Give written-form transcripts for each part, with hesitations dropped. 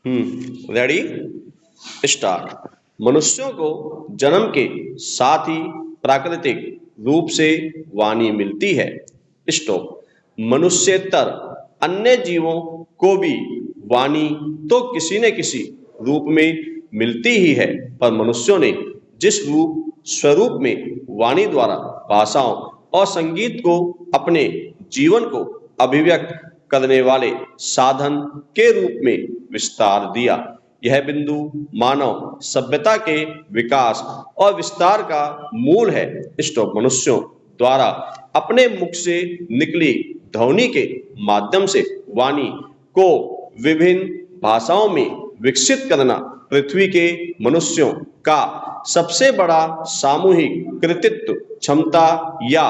Ready, start. मनुष्यों को जन्म के साथ ही प्राकृतिक रूप से वाणी मिलती है। स्टॉप। मनुष्यतर अन्य जीवों को भी वाणी तो किसी न किसी रूप में मिलती ही है, पर मनुष्यों ने जिस स्वरूप में वाणी द्वारा भाषाओं और संगीत को अपने जीवन को अभिव्यक्त करने वाले साधन के रूप में विस्तार दिया, यह बिंदु मानव सभ्यता के विकास और विस्तार का मूल है। स्टॉप। मनुष्यों द्वारा अपने मुख से निकली ध्वनि के माध्यम से वाणी को विभिन्न भाषाओं में विकसित करना पृथ्वी के मनुष्यों का सबसे बड़ा सामूहिक कृतित्व, क्षमता या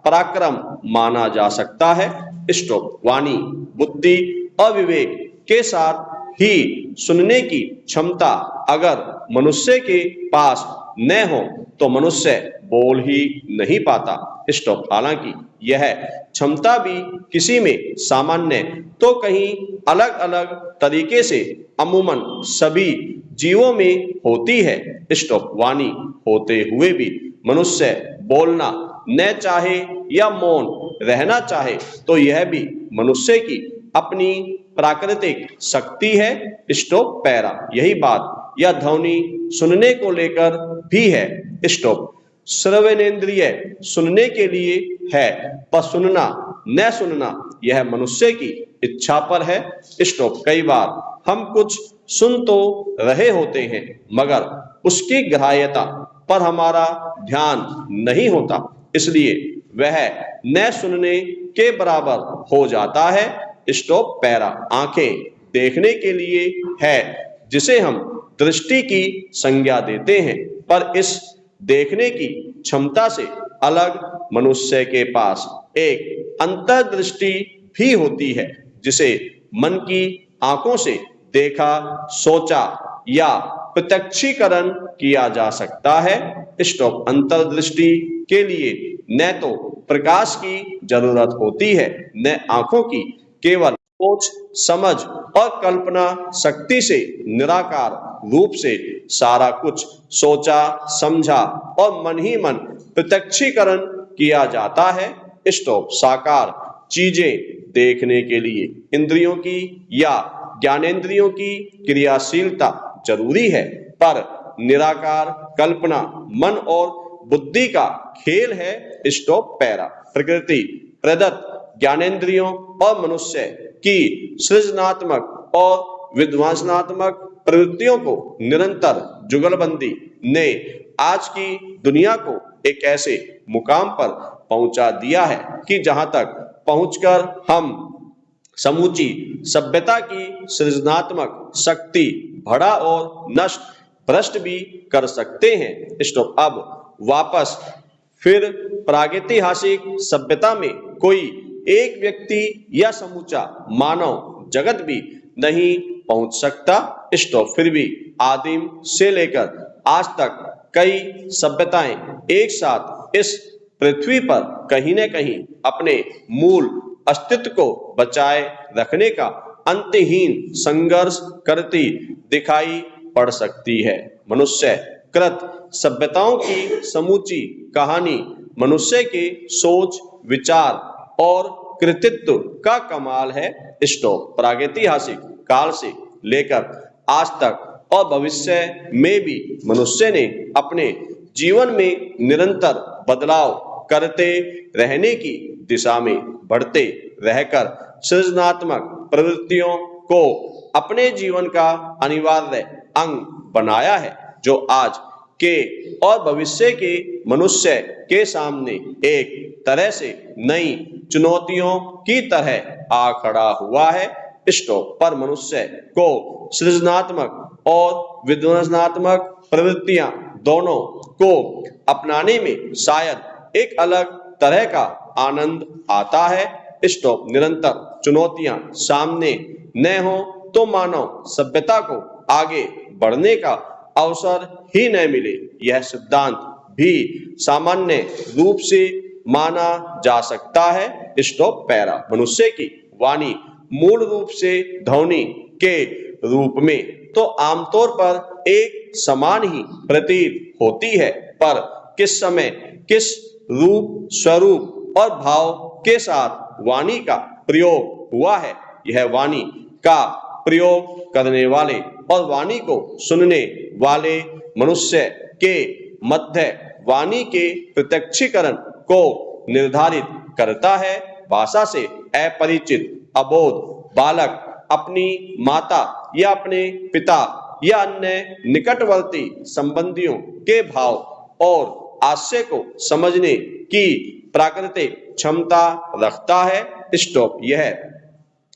पराक्रम माना जा सकता है। स्टॉप। वाणी बुद्धि और विवेक के साथ ही सुनने की क्षमता अगर मनुष्य के पास न हो तो मनुष्य बोल ही नहीं पाता। स्टॉप। हालांकि यह क्षमता भी किसी में सामान्य तो कहीं अलग अलग तरीके से अमूमन सभी जीवों में होती है। स्टॉप। वाणी होते हुए भी मनुष्य बोलना न चाहे या मौन रहना चाहे तो यह भी मनुष्य की अपनी प्राकृतिक शक्ति है। स्टॉप। पैरा। यही बात या ध्वनि सुनने को लेकर भी है। स्टॉप। श्रवणेन्द्रिय सुनने के लिए है, पर सुनना न सुनना यह मनुष्य की इच्छा पर है। स्टॉप। कई बार हम कुछ सुन तो रहे होते हैं मगर उसकी ग्राह्यता पर हमारा ध्यान नहीं होता, इसलिए वह न सुनने के बराबर हो जाता है। स्टॉप। पैरा। आंखें देखने के लिए है जिसे हम दृष्टि की संज्ञा देते हैं, पर इस देखने की क्षमता से अलग मनुष्य के पास एक अंतर्दृष्टि भी होती है जिसे मन की आंखों से देखा, सोचा या प्रत्यक्षीकरण किया जा सकता है। स्टॉप। अंतर्दृष्टि के लिए न तो प्रकाश की जरूरत होती है न आंखों की, केवल सोच समझ और कल्पना शक्ति से निराकार रूप से सारा कुछ सोचा समझा और मन ही मन प्रत्यक्षीकरण किया जाता है। स्टॉप। साकार चीजें देखने के लिए इंद्रियों की या ज्ञानेंद्रियों की क्रियाशीलता जरूरी है, पर निराकार कल्पना मन और बुद्धि का खेल है। स्टॉप। पैरा। प्रकृति प्रदत्त ज्ञानेंद्रियों और मनुष्य की सृजनात्मक और विध्वंसनात्मक प्रवृत्तियों को निरंतर जुगलबंदी ने आज की दुनिया को एक ऐसे मुकाम पर पहुंचा दिया है कि जहां तक पहुंचकर हम समूची सभ्यता की सृजनात्मक शक्ति भड़ा और नष्ट भ्रष्ट भी कर सकते हैं। स्टॉप। अब वापस फिर प्रागैतिहासिक सभ्यता में कोई एक व्यक्ति या समूचा मानव जगत भी नहीं पहुंच सकता। स्टॉप। फिर भी आदिम से लेकर आज तक कई सभ्यताएं एक साथ इस पृथ्वी पर कहीं न कहीं अपने मूल अस्तित्व को बचाए रखने का अंतहीन संघर्ष करती दिखाई पड़ सकती है। मनुष्य कृत सभ्यताओं की समूची कहानी मनुष्य के सोच विचार और कृतित्व का कमाल है। स्टॉप। प्रागैतिहासिक काल से लेकर आज तक और भविष्य में भी मनुष्य ने अपने जीवन में निरंतर बदलाव करते रहने की दिशा में बढ़ते रहकर सृजनात्मक प्रवृत्तियों को अपने जीवन का अनिवार्य अंग बनाया है, जो आज के और भविष्य के मनुष्य के सामने एक तरह से नई चुनौतियों की तरह आ खड़ा हुआ है। स्टॉप। पर मनुष्य को सृजनात्मक और विध्वंसनात्मक प्रवृत्तियां दोनों को अपनाने में शायद एक अलग तरह का आनंद आता है। स्टॉप। निरंतर चुनौतियां सामने न हो तो मानव सभ्यता को आगे बढ़ने का अवसर ही न मिले, यह सिद्धांत भी सामान्य रूप से माना जा सकता है। स्टॉप। पैरा। मनुष्य की वाणी मूल रूप से ध्वनि के रूप में तो आमतौर पर एक समान ही प्रतीत होती है, पर किस समय किस रूप, स्वरूप और भाव के साथ वाणी का प्रयोग हुआ है, यह वाणी का प्रयोग करने वाले और वाणी को सुनने वाले मनुष्य के मध्य वाणी के प्रत्यक्षीकरण को निर्धारित करता है। भाषा से अपरिचित अबोध बालक अपनी माता या अपने पिता या अन्य निकटवर्ती संबंधियों के भाव और आशय को समझने की प्राकृतिक क्षमता रखता है। स्टॉप। यह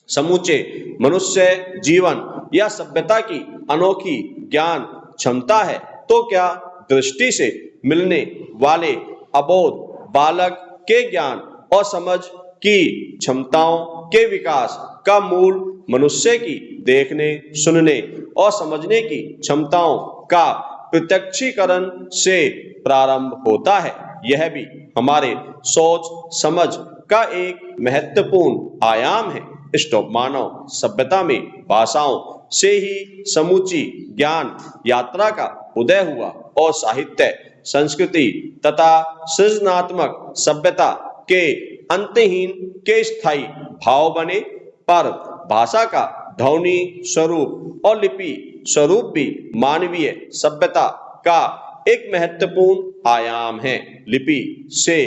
समूचे मनुष्य जीवन या सभ्यता की अनोखी ज्ञान क्षमता है। तो क्या दृष्टि से मिलने वाले अबोध बालक के ज्ञान और समझ की क्षमताओं के विकास का मूल मनुष्य की देखने, सुनने और समझने की क्षमताओं का प्रत्यक्षीकरण से प्रारंभ होता है। यह भी हमारे सोच समझ का एक महत्वपूर्ण आयाम है। स्टॉप। मानव सभ्यता में भाषाओं से ही समूची ज्ञान यात्रा का उदय हुआ और साहित्य, संस्कृति तथा सृजनात्मक सभ्यता के अंतहीन के स्थायी भाव बने। पर भाषा का ध्वनि स्वरूप और लिपि स्वरूप भी मानवीय सभ्यता का एक महत्वपूर्ण आयाम है। लिपि से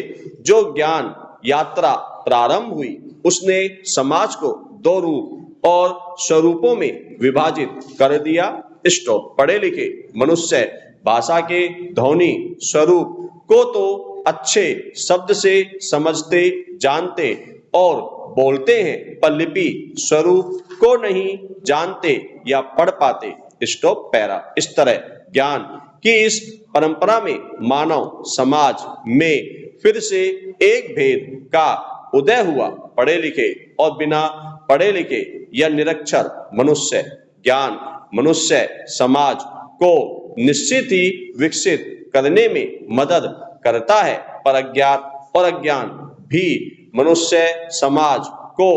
जो ज्ञान यात्रा प्रारंभ हुई उसने समाज को दो रूप और स्वरूपों में विभाजित कर दिया। स्टॉप। पढ़े लिखे मनुष्य भाषा के ध्वनि स्वरूप को तो अच्छे शब्द से समझते, जानते और बोलते हैं, पर लिपि स्वरूप को नहीं जानते या पढ़ पाते। स्टॉप। पैरा। इस तरह ज्ञान की इस परंपरा में मानव समाज में फिर से एक भेद का उदय हुआ। पढ़े लिखे और बिना पढ़े लिखे या निरक्षर मनुष्य ज्ञान मनुष्य समाज को निश्चित ही विकसित करने में मदद करता है, पर अज्ञात और अज्ञान भी मनुष्य समाज को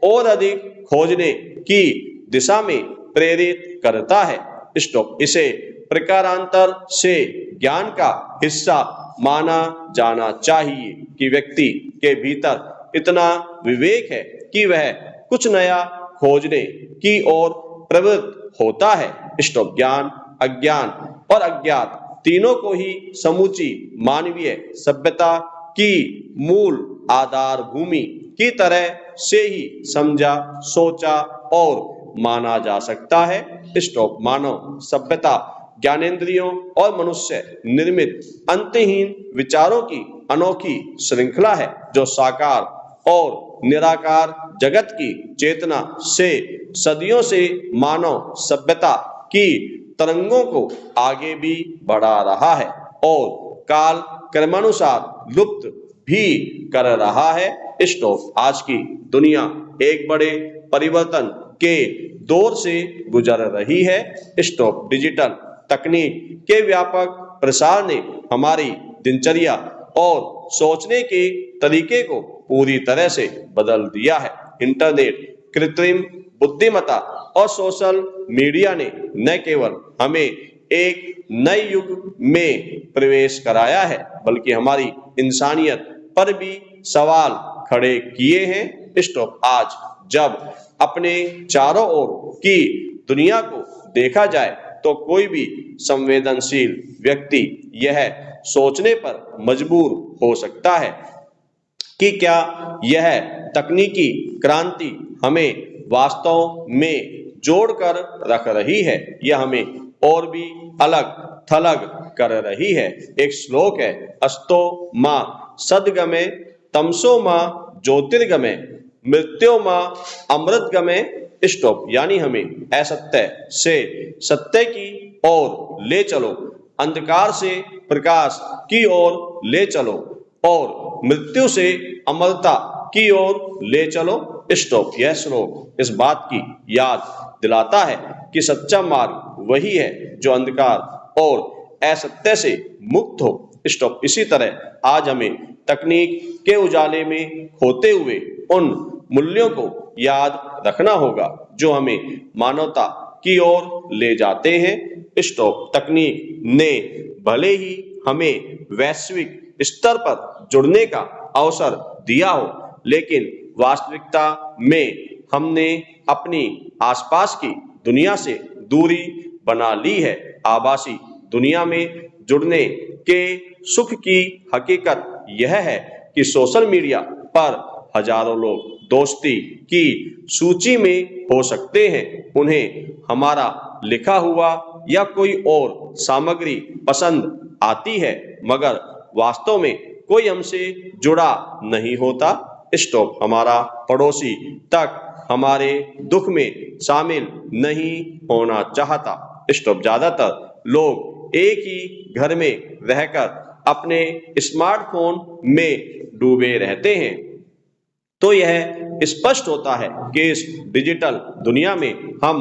और अधिक खोजने की दिशा में प्रेरित करता है। स्टॉप। इसे प्रकारांतर से ज्ञान का हिस्सा माना जाना चाहिए कि व्यक्ति के भीतर इतना विवेक है कि वह कुछ नया खोजने की ओर प्रवृत्त होता है। स्टॉप। ज्ञान, अज्ञान और अज्ञात तीनों को ही समूची मानवीय सभ्यता की मूल आधार भूमि की तरह से ही समझा, सोचा और माना जा सकता है। स्टॉप। मानव सभ्यता ज्ञानेंद्रियों और मनुष्य निर्मित अंतहीन विचारों की अनोखी श्रृंखला है, जो साकार और निराकार जगत की चेतना से सदियों से मानव सभ्यता की तरंगों को आगे भी बढ़ा रहा है और काल क्रमानुसार लुप्त भी कर रहा है। स्टॉप। आज की दुनिया एक बड़े परिवर्तन के दौर से गुजर रही है। स्टॉप। डिजिटल तकनीक के व्यापक प्रसार ने हमारी दिनचर्या और सोचने के तरीके को पूरी तरह से बदल दिया है। इंटरनेट, कृत्रिम बुद्धिमत्ता और सोशल मीडिया ने न केवल हमें एक नए युग में प्रवेश कराया है, बल्कि हमारी इंसानियत पर भी सवाल खड़े किए हैं। स्टॉप। आज जब अपने चारों ओर की दुनिया को देखा जाए तो कोई भी संवेदनशील व्यक्ति यह सोचने पर मजबूर हो सकता है कि क्या यह तकनीकी क्रांति हमें वास्तव में जोड़कर रख रही है या हमें और भी अलग थलग कर रही है। एक श्लोक है, अस्तो मां सद्गमे तमसो मां ज्योतिर्गमे मृत्यो मां अमृतगमे। स्टॉप। यानी हमें असत्य से सत्य की ओर ले चलो, अंधकार से प्रकाश की ओर ले चलो और मृत्यु से अमरता की ओर ले चलो। स्टॉप। यह श्लोक इस बात की याद दिलाता है कि सच्चा मार्ग वही है जो अंधकार और असत्य से मुक्त हो। स्टॉप। इसी तरह आज हमें तकनीक के उजाले में खोते हुए उन मूल्यों को याद रखना होगा जो हमें मानवता की ओर ले जाते हैं। स्टॉप। तकनीक ने भले ही हमें वैश्विक स्तर पर जुड़ने का अवसर दिया हो, लेकिन वास्तविकता में हमने अपनी आसपास की दुनिया से दूरी बना ली है। आभासी दुनिया में जुड़ने के सुख की हकीकत यह है कि सोशल मीडिया पर हजारों लोग दोस्ती की सूची में हो सकते हैं। उन्हें हमारा लिखा हुआ या कोई और सामग्री पसंद आती है, मगर वास्तव में कोई हमसे जुड़ा नहीं होता। स्टॉप। हमारा पड़ोसी तक हमारे दुख में शामिल नहीं होना चाहता। स्टॉप। ज्यादातर लोग एक ही घर में रहकर अपने स्मार्टफोन में डूबे रहते हैं। तो यह स्पष्ट होता है कि इस डिजिटल दुनिया में हम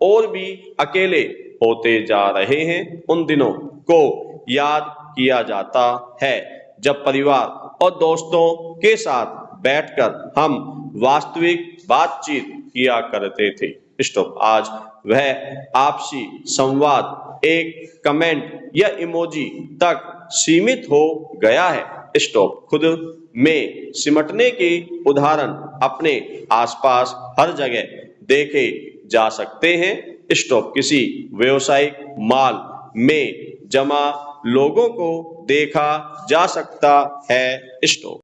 और भी अकेले होते जा रहे हैं। उन दिनों को याद किया जाता है जब परिवार और दोस्तों के साथ बैठकर हम वास्तविक बातचीत किया करते थे। स्टॉप। आज वह आपसी संवाद एक कमेंट या इमोजी तक सीमित हो गया है। स्टॉप। खुद में सिमटने के उदाहरण अपने आसपास हर जगह देखे जा सकते हैं। स्टॉप। किसी व्यावसायिक मॉल में जमा लोगों को देखा जा सकता है। स्टॉप।